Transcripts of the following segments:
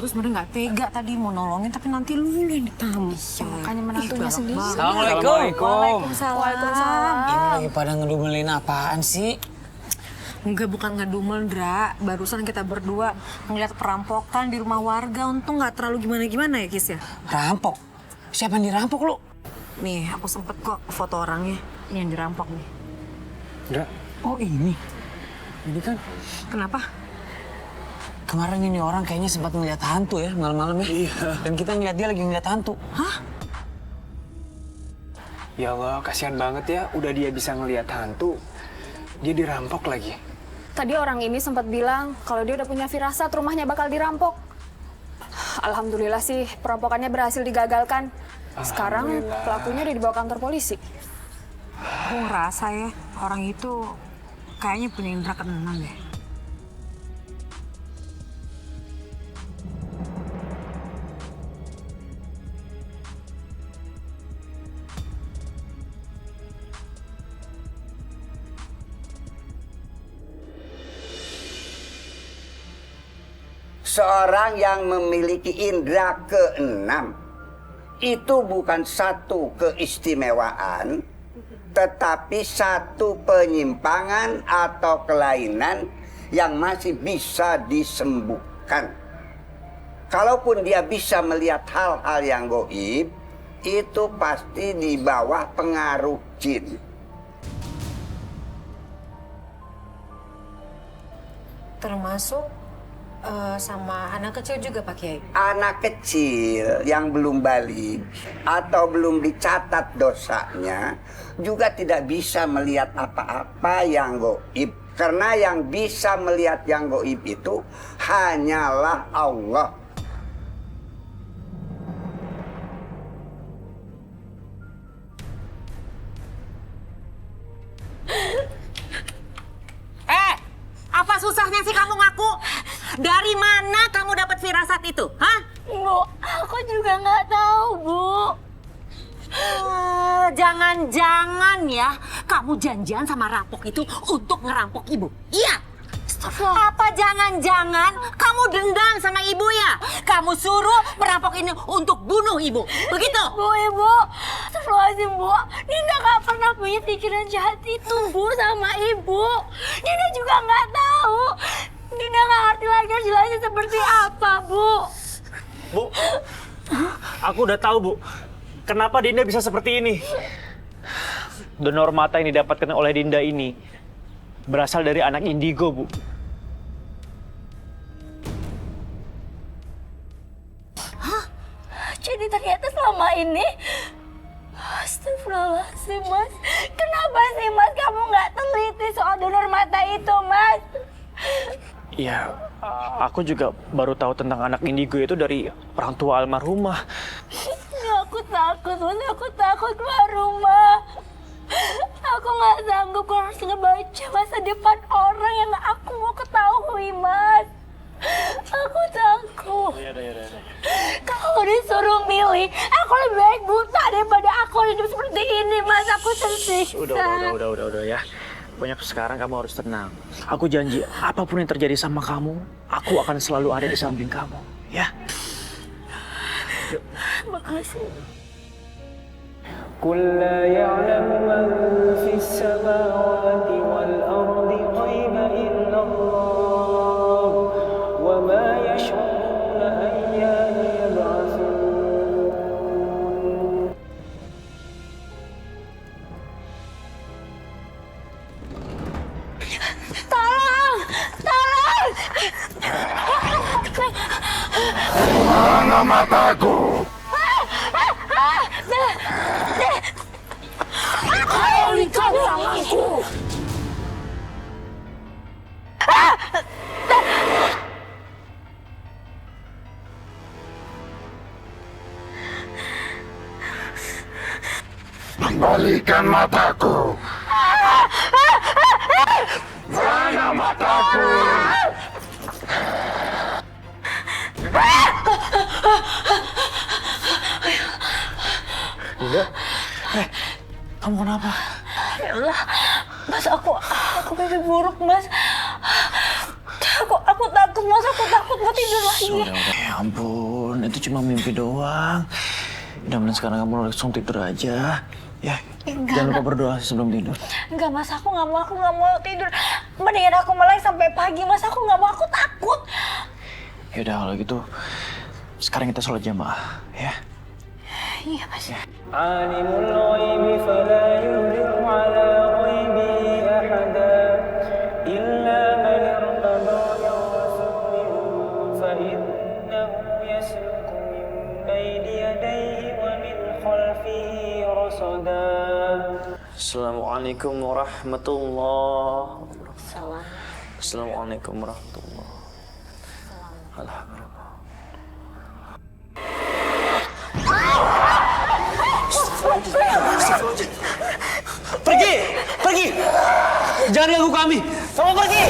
tuh sebenarnya nggak tega tadi mau nolongin, tapi nanti lu yang ditampar. Makanya menantunya sendiri. Assalamualaikum. Waalaikumsalam. Ini lagi pada ngedumelin apaan sih? Enggak, bukan ngedumel, Dra. Barusan kita berdua ngeliat perampokan di rumah warga. Untung nggak terlalu gimana-gimana ya, Kis ya? Rampok? Siapa yang dirampok lu? Nih, aku sempet kok foto orangnya. Ini yang dirampok nih. Dra, oh ini. Ini kan Kenapa? kemarin ini orang kayaknya sempat ngeliat hantu ya malam-malam ya. Iya. Dan kita ngeliat dia lagi ngeliat hantu. Hah? Ya Allah, kasihan banget ya. Udah dia bisa ngelihat hantu, dia dirampok lagi. Tadi orang ini sempat bilang kalau dia udah punya firasat rumahnya bakal dirampok. Alhamdulillah sih perampokannya berhasil digagalkan. Sekarang Alhamdulillah. pelakunya udah dibawa kantor polisi. Aku ngerasa ya, orang itu kayaknya punya indera keenam deh. Seorang yang memiliki indera keenam itu bukan satu keistimewaan, tetapi satu penyimpangan atau kelainan yang masih bisa disembuhkan. Kalaupun dia bisa melihat hal-hal yang gaib, itu pasti di bawah pengaruh jin. Termasuk sama anak kecil juga, Pak Kiai. Anak kecil yang belum balik atau belum dicatat dosanya juga tidak bisa melihat apa-apa yang gaib. Karena yang bisa melihat yang gaib itu hanyalah Allah. Apa susahnya sih kamu ngaku? Dari mana kamu dapat firasat itu? Hah? Bu, aku juga nggak tahu, Bu. Jangan-jangan ya, kamu janjian sama rampok itu untuk ngerampok ibu. Iya. Apa jangan-jangan kamu dendam sama ibu ya? Kamu suruh perampok ini untuk bunuh ibu. Begitu? Bu, Ibu. Astagfirullahaladzim, Bu. Dinda nggak pernah punya pikiran jahat itu, Bu, sama Ibu. Dinda juga nggak tahu. Dinda nggak ngerti lagi harus jelasin seperti apa, Bu. Bu, aku udah tahu, Bu. Kenapa Dinda bisa seperti ini? Donor mata yang didapatkan oleh Dinda ini berasal dari anak indigo, Bu. Jadi ternyata selama ini, astagfirullahaladzim, Mas. Kenapa sih, Mas, kamu nggak teliti soal donor mata itu, Mas? Ya, aku juga baru tahu tentang anak indigo itu dari orang tua almarhumah. Ya, aku takut, Mas. Aku takut keluar rumah. Aku nggak sanggup kalau harus ngebaca masa depan orang yang nggak aku mau ketahui, Mas. Aku takut. Kalau disuruh milih, aku lebih baik buta daripada aku hidup seperti ini, Mas. Aku tersiksa. Udah ya. Pokoknya sekarang kamu harus tenang. Aku janji, apapun yang terjadi sama kamu, aku akan selalu ada di samping kamu, ya. Makasih. قل لا يعلم من في السماوات والأرض الغيب إلا الله وما يشعرون أيان يبعثون. Tolong! Tolong! Mana mataku? Alihkan tanganku! Kembalikan mataku. Mana mataku? Dinda, kamu kenapa? Ya Allah, Mas, aku mimpi buruk, Mas. Aku takut takut, Mas. Aku takut mau tidur lagi. Ya ampun, itu cuma mimpi doang. Udah, mending sekarang kamu langsung tidur aja. Ya, jangan lupa berdoa sebelum tidur. Enggak, Mas. Aku nggak mau tidur. Mendingan aku melek sampai pagi, Mas. Aku nggak mau, aku takut. Ya udah, kalau gitu sekarang kita sholat jamaah, ya. Iya, Mas. Alimul ghaibi fala yudhiru ala ghaibihi ahada illa man irtada min rasulin fa innahu yasluku min bayni yadayhi wa min khalfihi rasada. Assalamualaikum warahmatullahi wabarakatuh. Assalamualaikum warahmatullahi wabarakatuh. Alhamdulillah. Pergi! Jangan ganggu kami! Kamu pergi!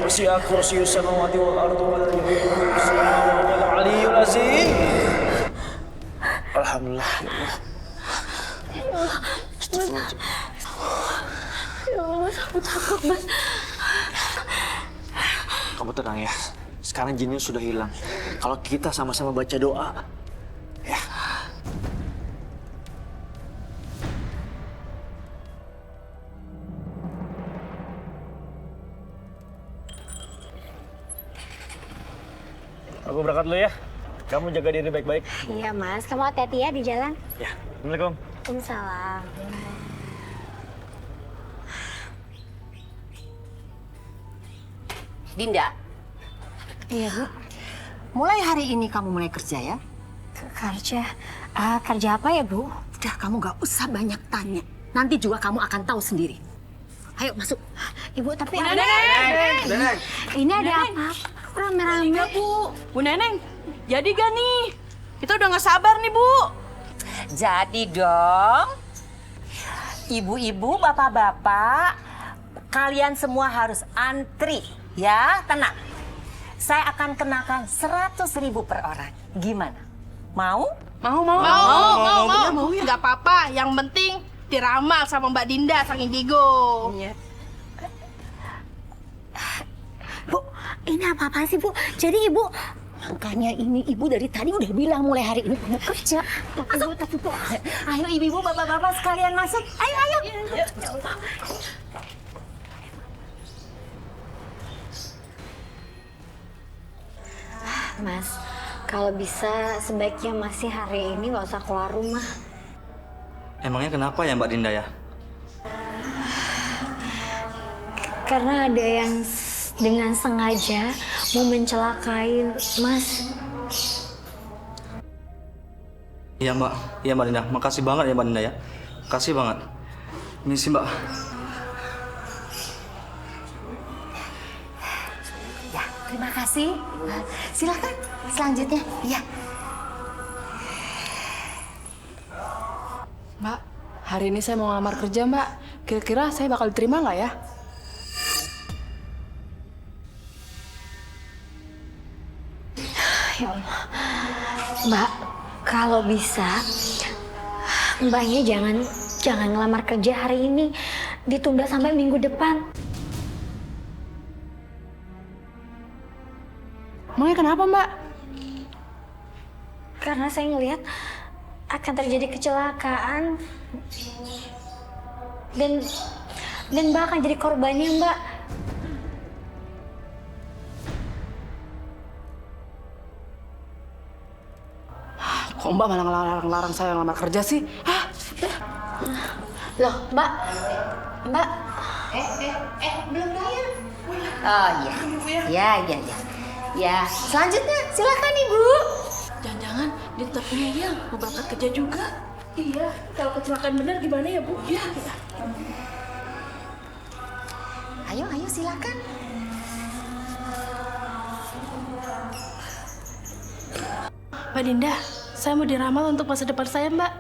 Wasi'a kursiyyus samawati wal ardi wa la yuhibbul samawati wal aliyyul azim. Alhamdulillah, ya Allah. Ya Allah, aku takut, Mas. Kamu tenang ya. Sekarang jinnya sudah hilang. Kalau kita sama-sama baca doa, ya. Aku berangkat dulu ya. Kamu jaga diri baik-baik. Iya, Mas. Kamu hati-hati ya di jalan. Ya. Assalamualaikum. Waalaikumsalam. Dinda, Iya, Bu. mulai hari ini kamu mulai kerja ya. Kerja. Kerja apa ya, Bu? Udah, kamu gak usah banyak tanya. Nanti juga kamu akan tahu sendiri. Ayo masuk. Ibu, tapi Neneng. ini ada apa? Rame-rame. Bu Neneng, jadi gak nih? Kita udah gak sabar nih, Bu. Jadi dong, ibu-ibu, bapak-bapak, kalian semua harus antri, ya, tenang. Saya akan kenakan 100.000 per orang. Gimana? Mau? Mau. Gak apa-apa, yang penting diramal sama Mbak Dinda sang Indigo. Bu, ini apa-apa sih, Bu? Jadi Ibu, makanya ini Ibu dari tadi udah bilang mulai hari ini kamu kerja. Tapi Bu, Ayo ibu-ibu, bapak-bapak sekalian masuk. Ayo. Mas, kalau bisa sebaiknya masih hari ini nggak usah keluar rumah. Emangnya kenapa ya Mbak Dinda ya? Karena ada yang dengan sengaja mau mencelakai Mas. Iya Mbak Dinda. Makasih banget ya Mbak Dinda ya. Makasih banget. Misi Mbak. Ya, terima kasih. Silakan selanjutnya. Ya. Mbak, hari ini saya mau ngelamar kerja, Mbak. Kira-kira saya bakal diterima nggak ya? Ya Allah. Mbak, kalau bisa Mbaknya jangan ngelamar kerja hari ini. Ditunda sampai minggu depan. Emangnya kenapa, Mbak? Karena saya ngelihat akan terjadi kecelakaan. Dan Mbak akan jadi korbannya, Mbak. Kok Mbak malah ngelarang saya ngelamar kerja sih? Hah? Loh, Mbak. Belum bayar. Oh iya. Ya, selanjutnya silakan Ibu. Jangan-jangan dia tetap ngeyel mau berangkat kerja juga. Iya, kalau kecelakaan benar gimana ya, Bu? Iya. Ayo silakan. Mbak Dinda, saya mau diramal untuk masa depan saya, Mbak.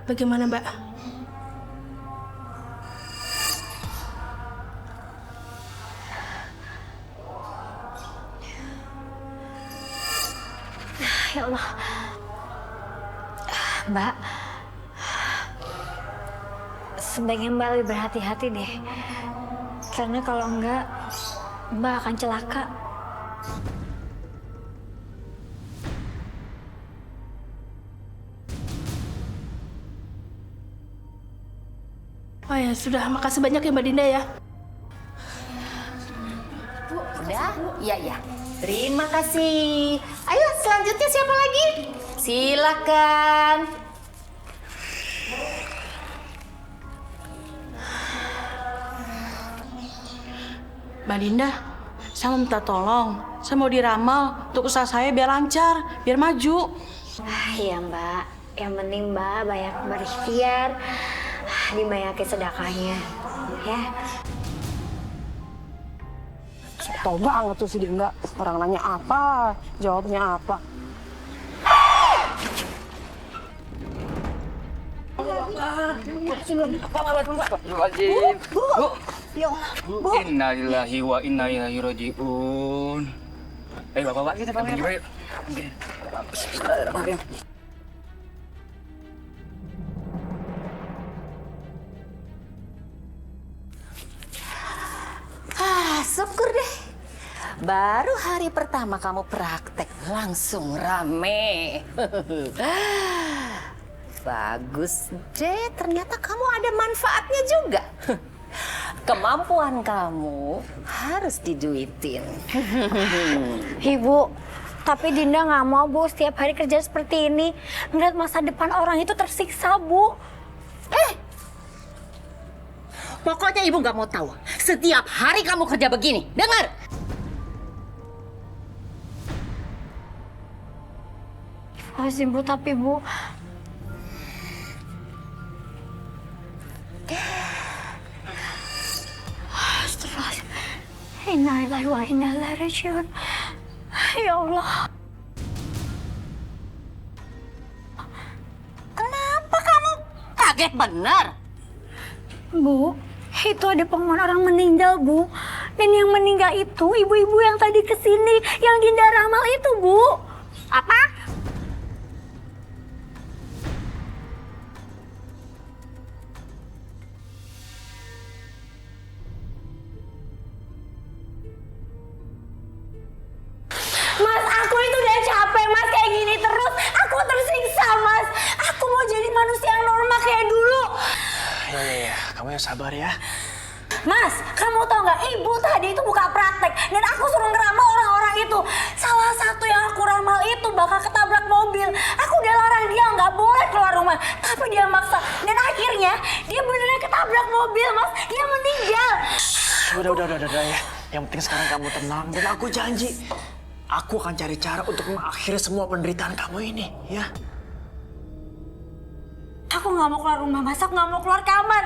Bagaimana, Mbak? Allah. Mbak, sebaiknya Mbak lebih berhati-hati deh. Karena kalau enggak, Mbak akan celaka. Oh ya sudah, makasih banyak ya Mbak Dinda ya. Udah? Iya, ya. Terima kasih. Ayo, selanjutnya siapa lagi? Silakan. Mbak Dinda, saya mau minta tolong. Saya mau diramal untuk usaha saya biar lancar, biar maju. Iya Mbak, yang penting Mbak banyak berikhtiar, dibanyakin sedekahnya, ya. Tau banget tuh si Dinda. Orang nanya apa, jawabnya apa. Bu. Innalillahi wa inna ilaihi raji'un. Ayo bapak-bapak kita panggil yuk. Syukur deh. Baru hari pertama kamu praktek langsung rame. Bagus deh, ternyata kamu ada manfaatnya juga. Kemampuan kamu harus diduitin. Ibu, tapi Dinda nggak mau Bu setiap hari kerja seperti ini. Ngeliat masa depan orang itu tersiksa Bu. Pokoknya ibu nggak mau tahu. Setiap hari kamu kerja begini, dengar? Makasih Bu, tapi Bu. Astagfirullahaladzim. Innalillahi wa inna ilaihi raji'un. Ya Allah. Kenapa kamu kaget benar? Bu, itu ada pengumuman orang meninggal, Bu. Dan yang meninggal itu ibu-ibu yang tadi kesini, yang Dinda ramal itu, Bu. Apa? Mas, aku itu udah capek, Mas, kayak gini terus. Aku tersiksa, Mas. Aku mau jadi manusia yang normal kayak dulu. Ya, kamu yang sabar ya. Mas, kamu tau nggak, ibu tadi itu buka praktek dan aku suruh ngeramal orang-orang itu. Salah satu yang aku ramal itu bakal ketabrak mobil. Aku udah larang dia nggak boleh keluar rumah, tapi dia maksa. Dan akhirnya dia beneran ketabrak mobil, Mas. Dia meninggal. Udah ya. Yang penting sekarang kamu tenang dan aku janji, aku akan cari cara untuk mengakhiri semua penderitaan kamu ini, ya. Aku nggak mau keluar rumah, Mas. Aku nggak mau keluar kamar.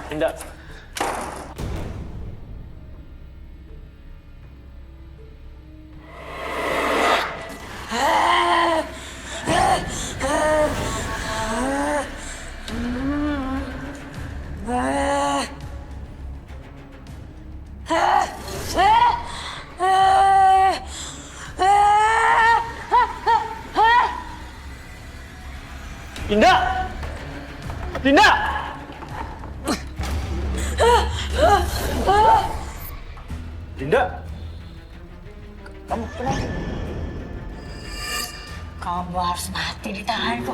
Dinda. Dinda! Dinda! Dinda! Kamu kenapa? Kamu harus mati di tanganku.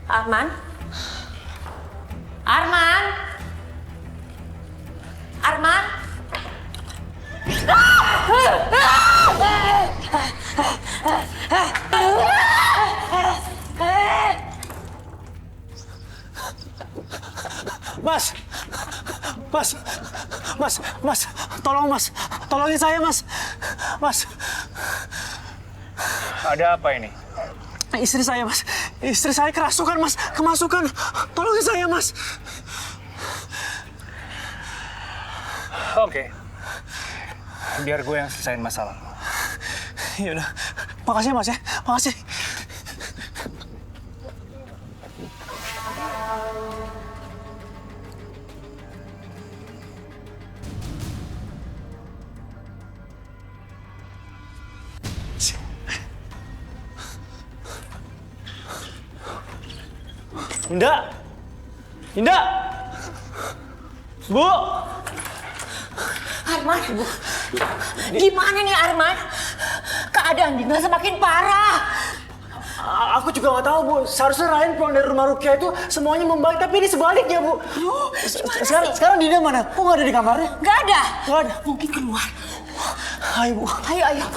Arman? Arman? Arman? Mas, tolong Mas, tolongin saya Mas. Ada apa ini? Istri saya Mas, istri saya kerasukan Mas, kemasukan. Tolongin saya Mas. Oke. Biar gue yang selesain masalah. Ya udah. Makasih Mas ya. Makasih. Dinda! Dinda! Bu! Arman, gimana nih Arman? Keadaan Dinda semakin parah. Aku juga nggak tahu, Bu. Seharusnya Ryan pulang dari rumah Rukia itu semuanya membaik, tapi ini sebaliknya, Bu. Sekarang Dinda mana? Kok nggak ada di kamarnya? Nggak ada. Nggak ada. Mungkin keluar. Ayo, Bu. Ayo.